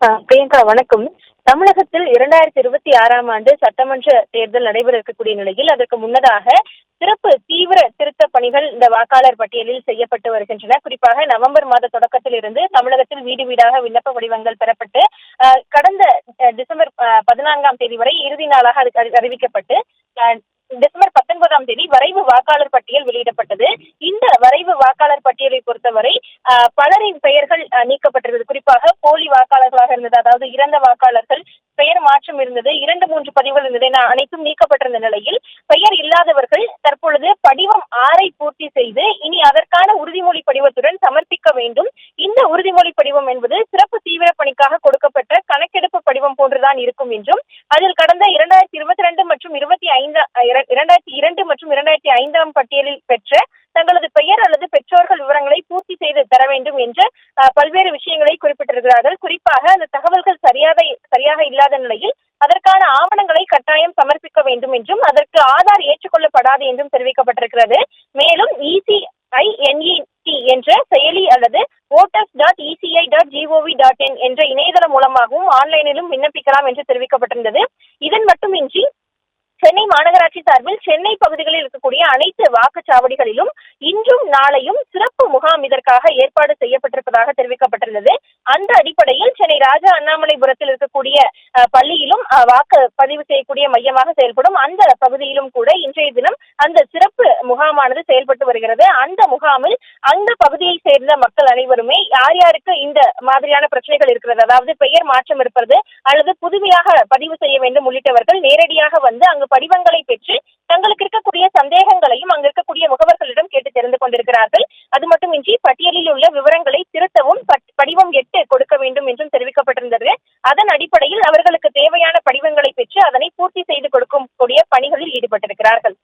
பிரியங்கா வணக்கம். தமிழகத்தில் 2026ஆம் ஆண்டு சட்டமன்ற தேர்தல் நடைபெற இருக்கக்கூடிய நிலையில், அதற்கு முன்னதாக சிறப்பு தீவிர திருத்த பணிகள் இந்த வாக்காளர் பட்டியலில் செய்யப்பட்டு வருகின்றன. குறிப்பாக நவம்பர் மாத தொடக்கத்தில் இருந்து தமிழகத்தில் வீடு வீடாக விண்ணப்ப படிவங்கள் பெறப்பட்டு, கடந்த டிசம்பர் 14ஆம் தேதி வரை இறுதி நாளாக அது அறிவிக்கப்பட்டு, டிசம்பர் 19ஆம் தேதி வரைவு வாக்காளர் பட்டியல் வெளியிடப்பட்டது. இந்த வரைவு வாக்காளர் பட்டியலை பொறுத்தவரை பலரின் பெயர்கள் நீக்கப்பட்டிருந்தது. குறிப்பாக போலி வாக்காளர்களாக இருந்தது, அதாவது இறந்த வாக்காளர்கள், பெயர் மாற்றம் இருந்தது, 2, 3 பதிவுகள் இருந்தது என அனைத்தும் நீக்கப்பட்டிருந்த நிலையில், பெயர் இல்லாதவர்கள் தற்பொழுது படிவம் 6ஐ பூர்த்தி செய்து இனி அதற்கான உறுதிமொழி படிவத்துடன் சமர்ப்பிக்க வேண்டும். இந்த உறுதிமொழி படிவம் என்பது சிறப்பு தீவிர பணிக்காக கொடுக்கப்பட்ட கணக்கெடுப்பு படிவம் போன்றுதான் இருக்கும் என்றும், அதில் கடந்த 2022 மற்றும் 2002 மற்றும் 2005ஆம் பட்டியலில் பெற்ற தங்களது பெயர் அல்லது பெற்றோர்கள் விவரங்களை பூர்த்தி செய்து தர வேண்டும் என்ற பல்வேறு விஷயங்களை குறிப்பிட்டிருக்கிறார்கள். குறிப்பாக அந்த தகவல்கள் சரியாக இல்லாத நிலையில் அதற்கான ஆவணங்களை கட்டாயம் சமர்ப்பிக்க வேண்டும் என்றும், அதற்கு ஆதார் ஏற்றுக்கொள்ளப்படாது என்றும் தெரிவிக்கப்பட்டிருக்கிறது. மேலும் ECINET என்ற செயலி அல்லது voters.eci.gov.in என்ற இணையதளம் மூலமாகவும் ஆன்லைனிலும் விண்ணப்பிக்கலாம் என்று தெரிவிக்கப்பட்டிருந்தது. இதன் மட்டுமின்றி சென்னை மாநகராட்சி சார்பில் சென்னை பகுதிகளில் இருக்கக்கூடிய அனைத்து வாக்குச்சாவடிகளிலும் இன்றும் நாளையும் சிறப்பு முகாம் இதற்காக ஏற்பாடு செய்யப்பட்டிருப்பதாக தெரிவிக்கப்பட்டிருந்தது. அந்த அடிப்படையில் சென்னை ராஜா அண்ணாமலைபுரத்தில் இருக்கக்கூடிய பள்ளியிலும் வாக்கு பதிவு செய்யக்கூடிய மையமாக செயல்படும் அந்த பகுதியிலும் கூட இன்றைய தினம் அந்த சிறப்பு முகாமானது செயல்பட்டு வருகிறது. அந்த முகாமில் அந்த பகுதியை சேர்ந்த மக்கள் அனைவருமே யார் யாருக்கு இந்த மாதிரியான பிரச்சனைகள் இருக்கிறது, அதாவது பெயர் மாற்றம் இருப்பது அல்லது புதுமையாக பதிவு செய்ய வேண்டும் உள்ளிட்டவர்கள் நேரடியாக வந்து அங்கு படிவங்களை பெற்று தங்களுக்கு இருக்கக்கூடிய சந்தேகங்களையும் அங்கு இருக்கக்கூடிய முகவர்களிடம் கேட்டு தெரிந்து கொண்டிருக்கிறார்கள். அது மட்டுமின்றி பட்டியலில் உள்ள விவரங்களை திருத்தவும் படிவம் 8 கொடுக்க வேண்டும் என்றும் தெரிவிக்கப்பட்டிருந்தது. அதன் அடிப்படையில் அவர்களுக்கு தேவையான படிவங்களை பெற்று அதனை பூர்த்தி செய்து கொடுக்கக்கூடிய பணிகளில் ஈடுபட்டிருக்கிறார்கள்.